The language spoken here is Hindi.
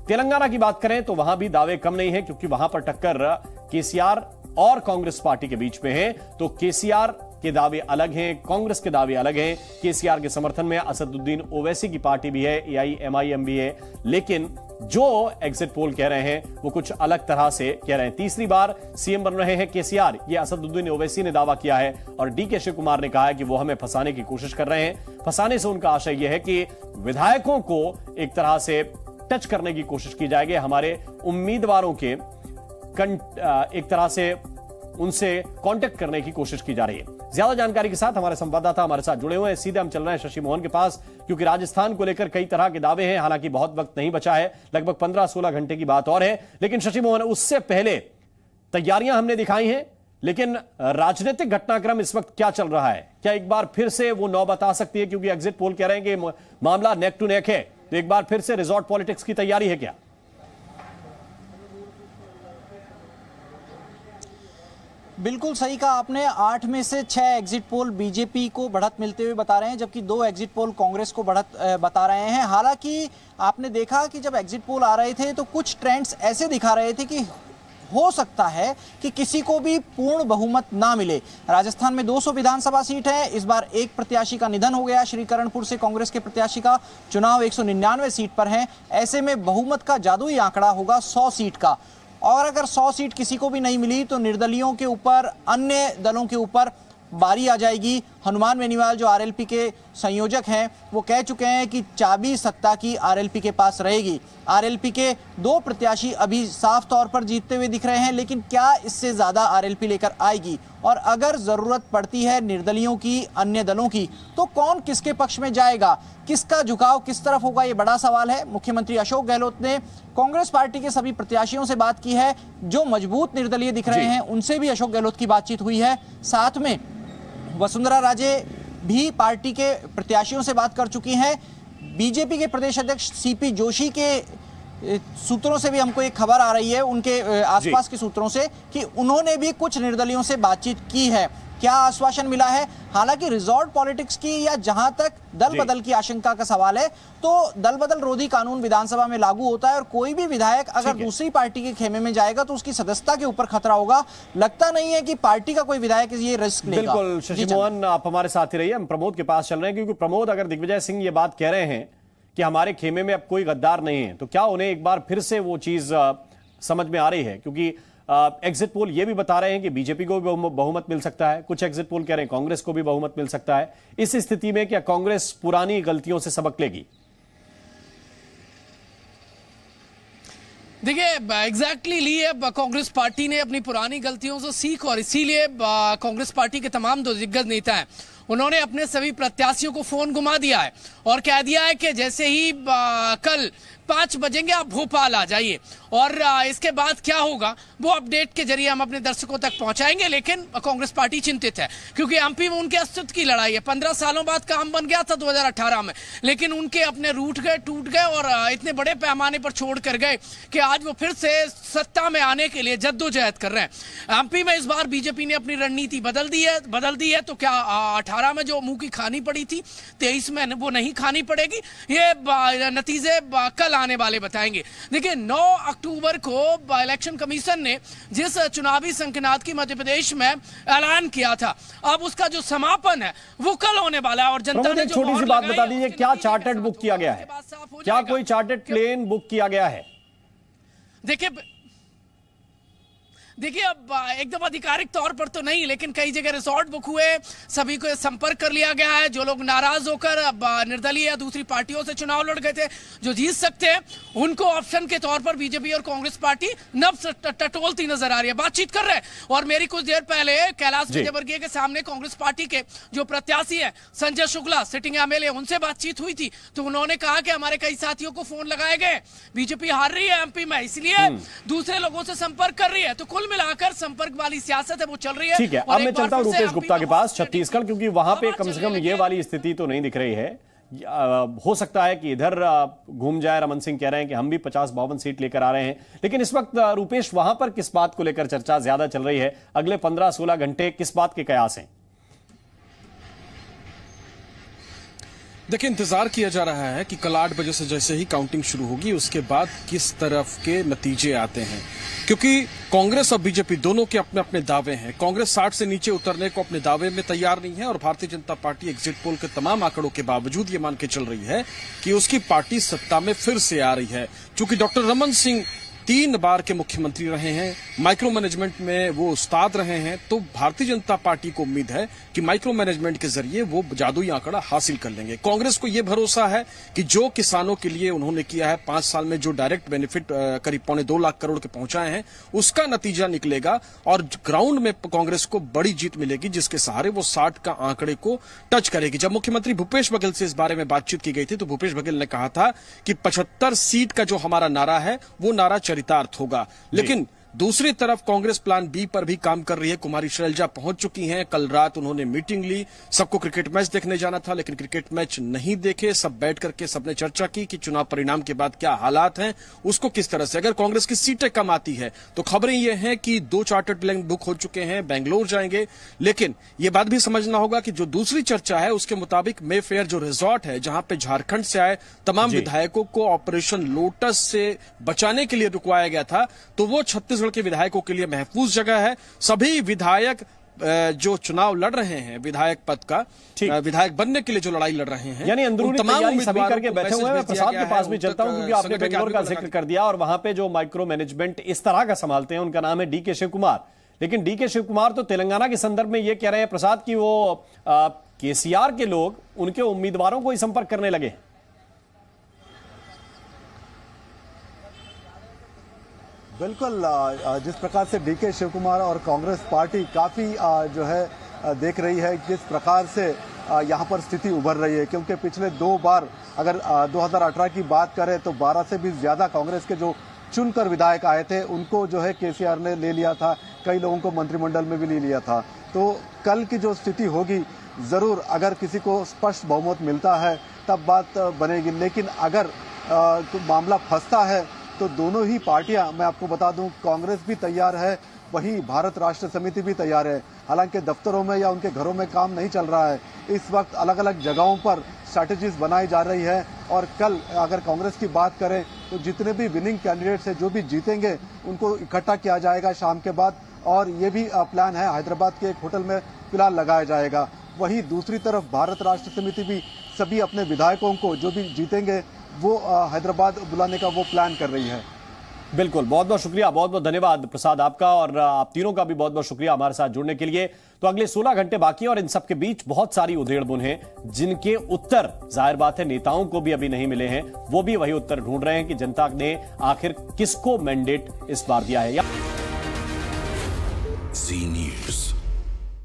तेलंगाना की बात करें तो वहां भी दावे कम नहीं है, क्योंकि वहां पर टक्कर केसीआर और कांग्रेस पार्टी के बीच में है। तो केसीआर के दावे अलग हैं, कांग्रेस के दावे अलग हैं। केसीआर के समर्थन में असदुद्दीन ओवैसी की पार्टी भी है, एआईएमआईएम भी है, लेकिन जो एग्जिट पोल कह रहे हैं वो कुछ अलग तरह से कह रहे हैं। तीसरी बार सीएम बन रहे हैं केसीआर, ये असदुद्दीन ओवैसी ने दावा किया है, और डीके शिव कुमार ने कहा है कि वो हमें फंसाने की कोशिश कर रहे हैं। फंसाने से उनका आशय यह है कि विधायकों को एक तरह से टच करने की कोशिश की जाएगी, हमारे उम्मीदवारों के एक तरह से उनसे कांटेक्ट करने की कोशिश की जा रही है। ज्यादा जानकारी के साथ हमारे संवाददाता हमारे साथ जुड़े हुए हैं। सीधे हम चल रहे हैं शशि मोहन के पास, क्योंकि राजस्थान को लेकर कई तरह के दावे हैं। हालांकि बहुत वक्त नहीं बचा है, लगभग 15-16 घंटे की बात और है। लेकिन शशि मोहन, उससे पहले तैयारियां हमने दिखाई हैं, लेकिन राजनीतिक घटनाक्रम इस वक्त क्या चल रहा है? क्या एक बार फिर से वो नौबत आ सकती है? क्योंकि एग्जिट पोल कह रहे हैं कि मामला नेक टू नेक है, तो एक बार फिर से रिजॉर्ट पॉलिटिक्स की तैयारी है क्या? बिल्कुल सही कहा आपने। 8 में से 6 एग्जिट पोल बीजेपी को बढ़त मिलते हुए बता रहे हैं, जबकि 2 एग्जिट पोल कांग्रेस को बढ़त बता रहे हैं। हालांकि आपने देखा कि जब एग्जिट पोल आ रहे थे तो कुछ ट्रेंड्स ऐसे दिखा रहे थे कि हो सकता है कि किसी को भी पूर्ण बहुमत ना मिले। राजस्थान में 200 विधानसभा सीट है। इस बार एक प्रत्याशी का निधन हो गया, श्रीकरणपुर से कांग्रेस के प्रत्याशी का। चुनाव 199 सीट पर है। ऐसे में बहुमत का जादुई आंकड़ा होगा 100 सीट का, और अगर 100 सीट किसी को भी नहीं मिली तो निर्दलियों के ऊपर, अन्य दलों के ऊपर बारी आ जाएगी। हनुमान बेनीवाल जो आरएलपी के संयोजक हैं वो कह चुके हैं कि चाबी सत्ता की आरएलपी के पास रहेगी। आरएलपी के 2 प्रत्याशी अभी साफ तौर पर जीतते हुए दिख रहे हैं, लेकिन क्या इससे ज्यादा आरएलपी लेकर आएगी? और अगर जरूरत पड़ती है निर्दलियों की, अन्य दलों की, तो कौन किसके पक्ष में जाएगा? किसका झुकाव किस तरफ होगा, ये बड़ा सवाल है। मुख्यमंत्री अशोक गहलोत ने कांग्रेस पार्टी के सभी प्रत्याशियों से बात की है। जो मजबूत निर्दलीय दिख रहे हैं उनसे भी अशोक गहलोत की बातचीत हुई है। साथ में वसुंधरा राजे भी पार्टी के प्रत्याशियों से बात कर चुकी हैं। बीजेपी के प्रदेश अध्यक्ष सीपी जोशी के सूत्रों से भी हमको एक खबर आ रही है, उनके आसपास के सूत्रों से, कि उन्होंने भी कुछ निर्दलियों से बातचीत की है। क्या आश्वासन मिला है? हालांकि रिजॉर्ट पॉलिटिक्स की या जहां तक दल बदल की आशंका का सवाल है, तो दल बदल रोधी कानून विधानसभा में लागू होता है, और कोई भी विधायक अगर दूसरी पार्टी के खेमे में जाएगा तो उसकी सदस्यता के ऊपर खतरा होगा। लगता नहीं है कि पार्टी का कोई विधायक ये रिस्क लेगा। बिल्कुल शशि मोहन, आप हमारे साथ ही रहिए। हम प्रमोद के पास चल रहे हैं, क्योंकि प्रमोद, अगर दिग्विजय सिंह ये बात कह रहे हैं कि हमारे खेमे में अब कोई गद्दार नहीं है, तो क्या उन्हें एक बार फिर से वो चीज समझ में आ रही है? क्योंकि एग्जिट पोल ये भी बता रहे हैं कि बीजेपी को भी बहुमत मिल सकता है, कुछ एग्जिट पोल कह रहे हैं कांग्रेस को भी बहुमत मिल सकता है। इस स्थिति में क्या कांग्रेस पुरानी गलतियों से सबक लेगी? देखिए, एग्जैक्टली ली है कांग्रेस पार्टी ने अपनी पुरानी गलतियों से सीख, और इसीलिए कांग्रेस पार्टी के तमाम जो दिग्गज नेता हैं उन्होंने अपने सभी प्रत्याशियों को फोन घुमा दिया है और कह दिया है कि जैसे ही कल 5 बजेंगे आप भोपाल आ जाइए, और इसके बाद क्या होगा वो अपडेट के जरिए हम अपने दर्शकों तक पहुंचाएंगे। लेकिन कांग्रेस पार्टी चिंतित है, क्योंकि एमपी में उनके अस्तित्व की लड़ाई है। 15 सालों बाद काम बन गया था 2018 में, लेकिन उनके अपने रूठ गए, टूट गए, और इतने बड़े पैमाने पर छोड़ कर गए कि आज वो फिर से सत्ता में आने के लिए जद्दोजहद कर रहे हैं। एमपी में इस बार बीजेपी ने अपनी रणनीति बदल दी है। तो क्या 18 में जो मुंह की खानी पड़ी थी 23 में वो नहीं खानी पड़ेगी? ये नतीजे कल आने वाले बताएंगे। देखिए, 9 अक्टूबर को इलेक्शन कमीशन ने जिस चुनावी संकनात की मध्य प्रदेश में ऐलान किया था, अब उसका जो समापन है वो कल होने वाला है। और जनता ने जो छोटी सी बात बता दीजिए, क्या चार्टर्ड बुक किया गया है? क्या कोई चार्टर्ड प्लेन बुक किया गया है? देखिए, अब एकदम आधिकारिक तौर पर तो नहीं, लेकिन कई जगह रिजॉर्ट बुक हुए, सभी को संपर्क कर लिया गया है। जो लोग नाराज होकर निर्दलीय या दूसरी पार्टियों से चुनाव लड़ गए थे, जो जीत सकते हैं, उनको ऑप्शन के तौर पर बीजेपी और कांग्रेस पार्टी नब्ज टटोलती नजर आ रही है, बातचीत कर रहे हैं। और मेरी कुछ देर पहले कैलाश विजयवर्गीय के सामने कांग्रेस पार्टी के जो प्रत्याशी है संजय शुक्ला, सिटिंग एमएलए, उनसे बातचीत हुई थी, तो उन्होंने कहा कि हमारे कई साथियों को फोन लगाए गए, बीजेपी हार रही है एमपी में, इसलिए दूसरे लोगों से संपर्क कर रही है। तो मिलाकर संपर्क वाली सियासत है वो चल रही है। ठीक है, अब मैं चलता हूं रुपेश गुप्ता के पास, छत्तीसगढ़, क्योंकि वहां पे कम से कम ये वाली स्थिति तो नहीं दिख रही है। हो सकता है कि इधर घूम जाए। रमन सिंह कह रहे हैं कि हम भी 50-52 सीट लेकर आ रहे हैं, लेकिन इस वक्त रुपेश वहां पर किस बात को लेकर चर्चा ज्यादा चल रही है? अगले 15-16 घंटे किस बात के कयास हैं? देखिए, इंतजार किया जा रहा है कि कल 8 बजे से जैसे ही काउंटिंग शुरू होगी उसके बाद किस तरफ के नतीजे आते हैं, क्योंकि कांग्रेस और बीजेपी दोनों के अपने अपने दावे हैं। कांग्रेस 60 से नीचे उतरने को अपने दावे में तैयार नहीं है और Bharatiya Janata party exit poll के तमाम आंकड़ों के बावजूद ये मान के चल रही है कि उसकी पार्टी सत्ता में फिर से आ रही है। चूंकि डॉक्टर रमन सिंह 3 बार के मुख्यमंत्री रहे हैं, माइक्रो मैनेजमेंट में वो उस्ताद रहे हैं, तो भारतीय जनता पार्टी को उम्मीद है कि माइक्रो मैनेजमेंट के जरिए वो जादुई आंकड़ा हासिल कर लेंगे। कांग्रेस को ये भरोसा है कि जो किसानों के लिए उन्होंने किया है 5 साल में, जो डायरेक्ट बेनिफिट करीब 2.25 लाख करोड़ के पहुंचाए हैं, उसका नतीजा निकलेगा और ग्राउंड में कांग्रेस को बड़ी जीत मिलेगी, जिसके सहारे वो 60 का आंकड़े को टच करेगी। जब मुख्यमंत्री भूपेश बघेल से इस बारे में बातचीत की गई थी तो भूपेश बघेल ने कहा था कि 75 सीट का जो हमारा नारा है वो नारा चरितार्थ होगा। लेकिन दूसरी तरफ कांग्रेस प्लान बी पर भी काम कर रही है। कुमारी शैलजा पहुंच चुकी हैं, कल रात उन्होंने मीटिंग ली, सबको क्रिकेट मैच देखने जाना था लेकिन क्रिकेट मैच नहीं देखे। सब बैठ करके सबने चर्चा की कि चुनाव परिणाम के बाद क्या हालात हैं, उसको किस तरह से, अगर कांग्रेस की सीटें कम आती है तो खबरें ये हैं कि 2 चार्टर्ड प्लेन बुक हो चुके हैं, बेंगलोर जाएंगे। लेकिन यह बात भी समझना होगा कि जो दूसरी चर्चा है उसके मुताबिक मे फेयर जो रिजॉर्ट है जहां पे झारखंड से आए तमाम विधायकों को ऑपरेशन लोटस से बचाने के लिए रुकवाया गया था, तो वो छत्तीसगढ़ के विधायकों के लिए महफूज जगह है। सभी विधायक जो चुनाव लड़ रहे हैं विधायक पद का, विधायक बनने के लिए जो लड़ाई लड़ रहे हैं, यानी अंदरूनी तैयारी सभी करके बैठे हुए हैं। मैं प्रसाद के पास भी चलता हूं क्योंकि आपने बेंगलोर का जिक्र कर दिया और वहां पे जो माइक्रो मैनेजमेंट इस तरह का संभालते हैं उनका नाम है डीके शिव कुमार। लेकिन डीके शिव कुमार तो तेलंगाना के संदर्भ में ये कह रहे हैं प्रसाद की वो केसीआर के लोग उनके उम्मीदवारों को ही संपर्क करने लगे। बिल्कुल, जिस प्रकार से डीके शिव कुमार और कांग्रेस पार्टी काफ़ी जो है देख रही है किस प्रकार से यहाँ पर स्थिति उभर रही है, क्योंकि पिछले 2 बार अगर 2018 की बात करें तो 12 से भी ज़्यादा कांग्रेस के जो चुनकर विधायक आए थे उनको जो है केसीआर ने ले लिया था, कई लोगों को मंत्रिमंडल में भी ले लिया था। तो कल की जो स्थिति होगी, ज़रूर अगर किसी को स्पष्ट बहुमत मिलता है तब बात बनेगी, लेकिन अगर मामला फंसता है तो दोनों ही पार्टियां, मैं आपको बता दूं, कांग्रेस भी तैयार है, वहीं भारत राष्ट्र समिति भी तैयार है। हालांकि दफ्तरों में या उनके घरों में काम नहीं चल रहा है, इस वक्त अलग अलग जगहों पर स्ट्रैटेजीज बनाई जा रही है। और कल अगर कांग्रेस की बात करें तो जितने भी विनिंग कैंडिडेट्स हैं, जो भी जीतेंगे, उनको इकट्ठा किया जाएगा शाम के बाद, और ये भी प्लान है हैदराबाद के एक होटल में फिलहाल लगाया जाएगा। वहीं दूसरी तरफ भारत राष्ट्र समिति भी सभी अपने विधायकों को जो भी जीतेंगे वो हैदराबाद बुलाने का वो प्लान कर रही है। बिल्कुल, बहुत बहुत शुक्रिया, बहुत बहुत धन्यवाद प्रसाद आपका, और आप तीनों का भी बहुत बहुत शुक्रिया हमारे साथ जुड़ने के लिए। तो अगले 16 घंटे बाकी हैं और इन सब के बीच बहुत सारी उधेड़-बुन हैं जिनके उत्तर जाहिर बात है नेताओं को भी अभी नहीं मिले हैं। वो भी वही उत्तर ढूंढ रहे हैं कि जनता ने आखिर किसको मैंडेट इस बार दिया है। Zee News।